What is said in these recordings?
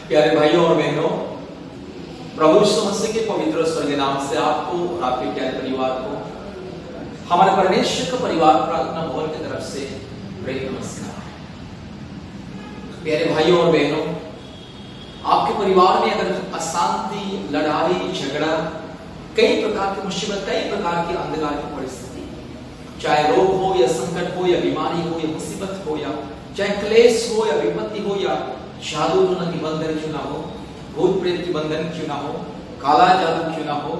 प्यारे भाइयों और बहनों, प्रभु यीशु मसीह के पवित्र स्वर्गीय नाम से आपको और आपके प्यारे परिवार को हमारे परमेश्वर का परिवार प्रार्थना भवन की तरफ से प्रेम नमस्कार। प्यारे भाइयों और बहनों, आपके परिवार में अगर अशांति, लड़ाई, झगड़ा, कई प्रकार की मुसीबत, कई प्रकार की अंधकार की परिस्थिति, चाहे रोग हो या संकट हो या बीमारी हो या मुसीबत हो, या चाहे क्लेश हो या विपत्ति हो, या जादू टोना की बंधन क्यों ना हो, भूत प्रेत की बंधन क्यों ना हो, काला जादू क्यों ना हो,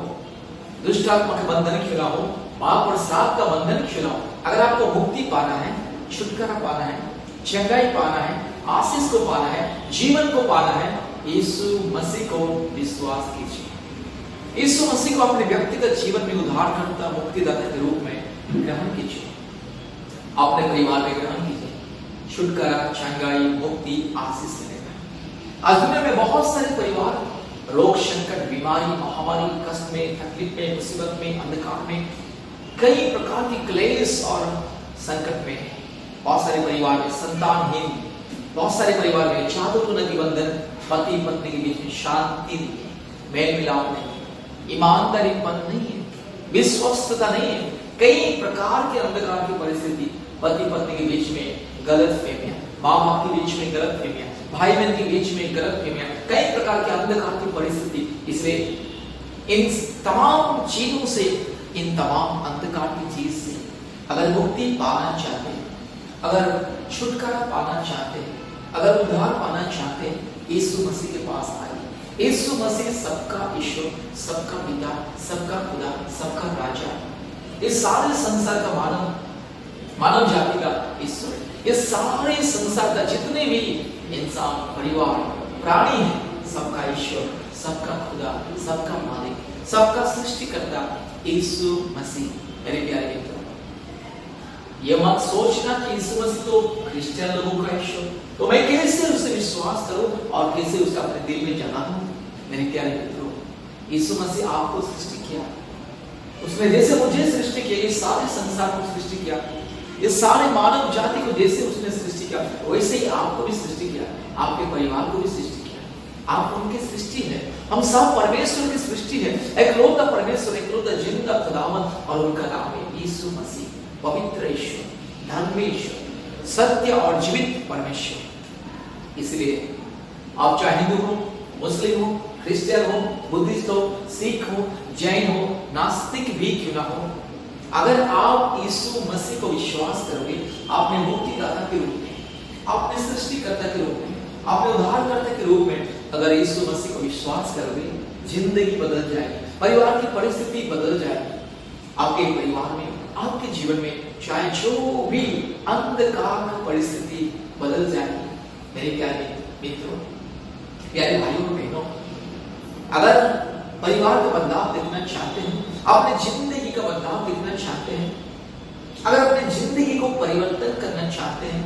दुष्ट आत्मा के बंधन क्यों ना हो, पाप और श्राप का बंधन क्यों ना हो, अगर आपको मुक्ति पाना है, छुटकारा पाना है, चंगाई पाना है, आशीष को पाना है, जीवन को पाना है, यीशु मसीह को विश्वास कीजिए। यीशु मसीह को अपने व्यक्तिगत जीवन में उद्धारकर्ता, मुक्तिदाता के रूप में ग्रहण कीजिए। अपने परिवार में ग्रहण कीजिए। छुटकारा, चंगाई, मुक्ति, आशीष मिलेगा। आज दुनिया में बहुत सारे परिवार रोग, संकट, बीमारी, महामारी, कष्ट में, तकलीफ में, मुसीबत में, अंधकार में, कई प्रकार की क्लेश और संकट में। बहुत सारे परिवार में संतानहीन, बहुत सारे परिवार में जादू टोना की बंधन, पति पत्नी के बीच में शांति नहीं है, मेल मिलाप नहीं है, ईमानदारीपन नहीं है, विश्वस्तता नहीं है, कई प्रकार के अंधकार की परिस्थिति, पति पत्नी के बीच में गलत फहमियां, माँ बाप के बीच में गलत फहमियां, भाई बहन के बीच में गलत फहमियां, कई प्रकार के अंधकार की परिस्थिति। इसलिए इन तमाम चीजों से, इन तमाम अंधकार की चीज से अगर मुक्ति पाना चाहते हैं, अगर छुटकारा पाना चाहते हैं, अगर उद्धार पाना चाहते हैं, यीशु मसीह के पास आइए। यीशु मसीह सबका ईश्वर, सबका पिता, सबका खुदा, सबका राजा, इस सारे संसार का मानव जाति का ईश्वर, ये सारे संसार का जितने भी इंसान, परिवार, प्राणी है, सबका ईश्वर, सबका खुदा, सबका मालिक, सबका सृष्टिकर्ता यीशु मसीह। मेरे प्यारे मित्रों, ये मत सोचना कि यीशु मसीह तो क्रिश्चियन लोगों का ईश्वर, तो मैं कैसे उसे विश्वास करूं और कैसे उसे अपने दिल में जगा दूं। मेरे प्यारे मित्रों, यीशु मसीह आपको सृष्टि किया, उसने जैसे मुझे सृष्टि किया, ये सारे संसार को सृष्टि किया, ये सारे मानव जाति को जैसे उसने सृष्टि किया, वैसे ही आपको भी सृष्टि किया, आपके परिवार को भी सृष्टि किया। आप उनकी सृष्टि है, हम सब परमेश्वर की सृष्टि है। एकलौता परमेश्वर, एकलौता जिंदा खुदावंद, और उनका नाम है यीशु मसीह, पवित्र ईश्वर, धर्मेश्वर, सत्य और जीवित परमेश्वर। इसलिए आप चाहे हिंदू हो, मुस्लिम हो, क्रिश्चियन हो, बुद्धिस्ट हो, सिख हो, जैन हो, नास्तिक भी क्यों ना हो, अगर आप यीशु मसीह को विश्वास करोगे, आपने मुक्तिदाता के रूप में, आपने सृष्टिकर्ता के रूप में, आपने उद्धारकर्ता के रूप में अगर यीशु मसीह को विश्वास करोगे, जिंदगी बदल जाएगी, परिवार की परिस्थिति बदल जाएगी। आपके परिवार में, आपके जीवन में चाहे जो भी अंधकार परिस्थिति बदल जाएगी। मेरे प्यारे मित्रों, प्यारे भाइयों और बहनों, अगर परिवार का बदलाव देखना चाहते हैं, अपने जिंदगी का बदलाव देखना चाहते हैं, अगर अपने जिंदगी को परिवर्तन करना चाहते हैं,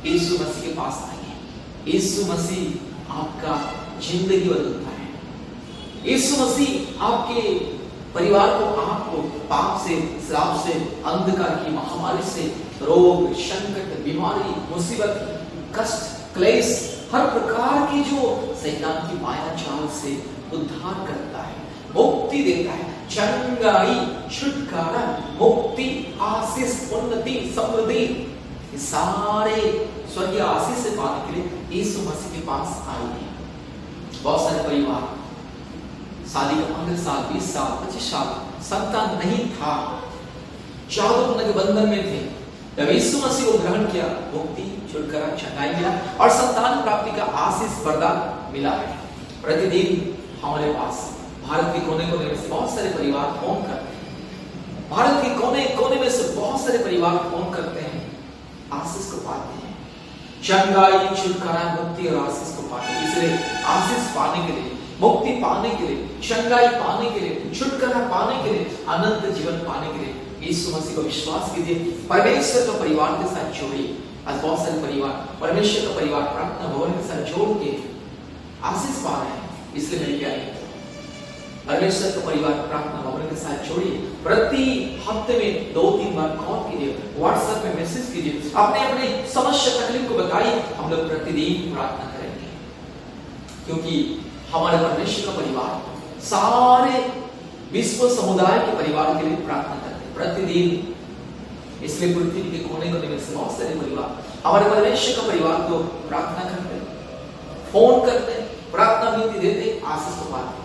यीशु मसीह के पास आइए। यीशु मसीह आपका जिंदगी बदलता है। यीशु मसीह आपके परिवार को, आपको पाप से, श्राप से, अंधकार की महामारी से, रोग, संकट, बीमारी, मुसीबत, कष्ट, क्लेश, हर प्रकार की जो शैतान की माया जाल से उद्धार करता है, मुक्ति देता है, चंगाई, छुटकारा, मुक्ति, आशीष, उन्नति, समृद्धि, सारे स्वर्गीय आशीष से पाने के लिए यीशु मसीह के पास आइए। बहुत सारे परिवार शादी का 15 साल, 20 साल, 25 साल संतान नहीं था, जादू टोना के बंधन में थे। जब यीशु मसीह को ग्रहण किया, मुक्ति, छुटकारा, चंगाई मिला और संतान प्राप्ति का आशीष वरदान मिला है। प्रतिदिन हमारे पास भारत के कोने कोने में से बहुत सारे परिवार फोन करते हैं, भारत के कोने कोने में से बहुत सारे परिवार फोन करते हैं, आशीष को पाते हैं, चंगाई, छुटकारा, मुक्ति और आशीष को पाते हैं। इसलिए आशीष पाने के लिए, मुक्ति पाने के लिए, चंगाई पाने के लिए, छुटकारा पाने के लिए, अनंत जीवन पाने के लिए यीशु मसीह को विश्वास कीजिए, परमेश्वर का परिवार के साथ जोड़िए। आज बहुत सारे परिवार परमेश्वर का परिवार प्रार्थना भवन के साथ जोड़ के आशीष पा रहे हैं। इसलिए मेरे प्यारे, परमेश्वर का परिवार प्रार्थना भवन के साथ जोड़िए। प्रति हफ्ते में 2-3 बार कॉल कीजिए, व्हाट्सएप में मैसेज कीजिए, अपने अपने समस्या तकलीफ को बताइए। हम लोग प्रतिदिन प्रार्थना करेंगे, क्योंकि हमारे परमेश्वर का परिवार सारे विश्व समुदाय के परिवार के लिए प्रार्थना करते हैं प्रतिदिन। इसलिए पृथ्वी के कोने कोने में से बहुत सारे परिवार हमारे परमेश्वर का परिवार को प्रार्थना करते हैं, फोन करते हैं, प्रार्थना विनती देते हैं, आशीष को पाते हैं।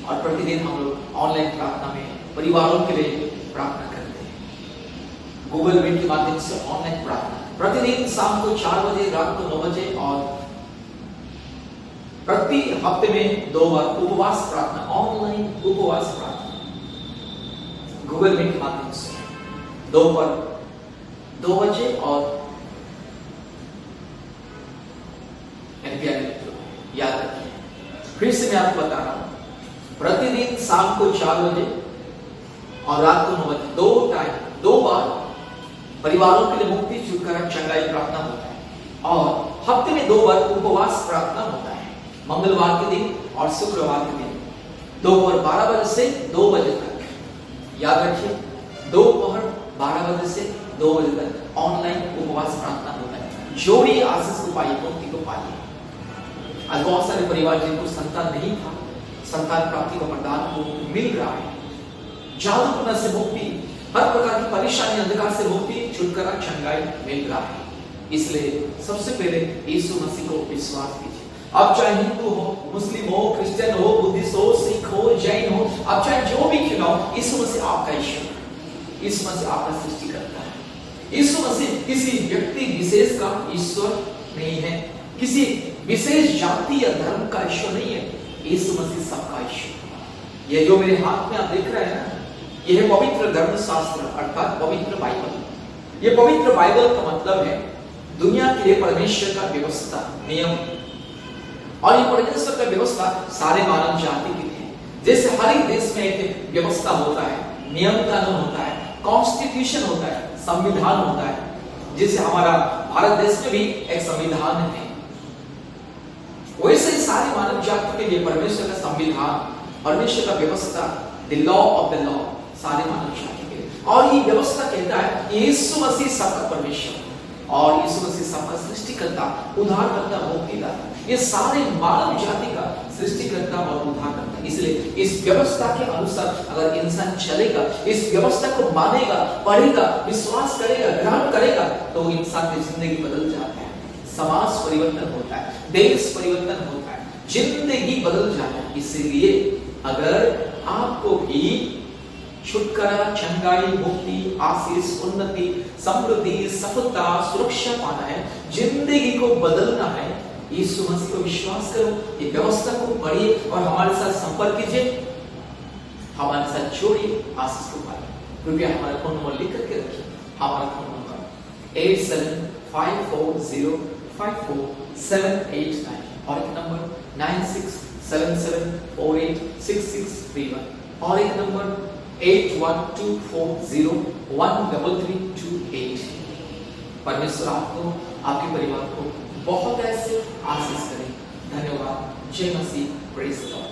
और प्रतिदिन हम लोग ऑनलाइन प्रार्थना में परिवारों के लिए प्रार्थना करते हैं। गूगल मीट के माध्यम से ऑनलाइन प्रार्थना प्रतिदिन शाम को 4 बजे, रात को 9 बजे और प्रति हफ्ते में 2 बार उपवास प्रार्थना, ऑनलाइन उपवास प्रार्थना गूगल मीट के माध्यम से दोपहर 2 बजे। और याद रखिए, फिर से मैं आपको बता रहा हूं, प्रतिदिन शाम को 4 बजे और रात को 9 बजे 2 बार परिवारों के लिए मुक्ति, छुटकारा, चंगाई प्रार्थना होता है। और हफ्ते में 2 बार उपवास प्रार्थना होता है, मंगलवार के दिन और शुक्रवार के दिन दोपहर 12 बजे से 2 बजे तक। याद रखिए, दोपहर 12 बजे से 2 बजे तक ऑनलाइन उपवास प्रार्थना होता है। जो भी आशीष को पाइए, मुक्ति को पाइए। आज बहुत सारे परिवार जिनको संतान नहीं था, संतान प्राप्ति का वरदान को मिल रहा है, जादूटोना से मुक्ति, हर प्रकार की परेशानी, अंधकार से मुक्ति, छुटकारा, चंगाई मिल रहा है। इसलिए सबसे पहले यीशु मसीह को विश्वास कीजिए। आप चाहे हिंदू हो, मुस्लिम हो, क्रिश्चियन हो, बुद्धिस्ट हो, सिख हो, जैन हो, आप चाहे जो भी क्यों हो, यीशु मसीह आपका ईश्वर है, यीशु मसीह आपका सृष्टि करता है। यीशु मसीह किसी व्यक्ति विशेष का ईश्वर नहीं है, किसी विशेष जाति या धर्म का ईश्वर नहीं है, यीशु मसीह सबका ईश्वर। ये जो मेरे हाथ में आप देख रहे हैं ना, यह है पवित्र धर्मशास्त्र अर्थात पवित्र बाइबल। ये पवित्र बाइबल का मतलब है दुनिया के लिए परमेश्वर का व्यवस्था, नियम। और ये परमेश्वर का व्यवस्था सारे मानव जाति के लिए, जैसे हर एक देश में एक व्यवस्था होता है, नियम कानून होता है, कॉन्स्टिट्यूशन होता है, संविधान होता है। जैसे हमारा भारत देश में भी एक संविधान है, वैसे ही सारे मानव जाति के लिए परमेश्वर का संविधान, परमेश्वर का व्यवस्था, the law of the law, सारे मानव जाति के लिए। और ये व्यवस्था कहता है यीशु मसीह सबका परमेश्वर और यीशु मसीह सबका सृष्टिकर्ता, उद्धारकर्ता, मुक्तिदाता, ये सारे मानव जाति का सृष्टिकर्ता और उद्धारकर्ता। इसलिए इस व्यवस्था के अनुसार अगर इंसान चलेगा, इस व्यवस्था को मानेगा, पढ़ेगा, विश्वास करेगा, ग्रहण करेगा, तो इंसान की जिंदगी बदल जाता है, समाज परिवर्तन होता है, देश परिवर्तन होता है, जिंदगी बदल जाता है। इसलिए अगर आपको भी छुटकारा, चंगाई, मुक्ति, आशीष, उन्नति, समृद्धि, सफलता, सुरक्षा पाना है, जिंदगी को बदलना है, यीशु मसीह को विश्वास करो, ये व्यवस्था को पढ़िए और हमारे साथ संपर्क कीजिए, हमारे साथ जोड़िए, आशीष को पाइए। कृपया हमारा फोन नंबर लिख करके रखिए। हमारा फोन नंबर 8754054789 और एक नंबर 9677486631 और एक नंबर 8124013328। परमेश्वर आपको, आपके परिवार को बहुत ऐसे आशीष करें। धन्यवाद। जय मसीह। Praise the Lord.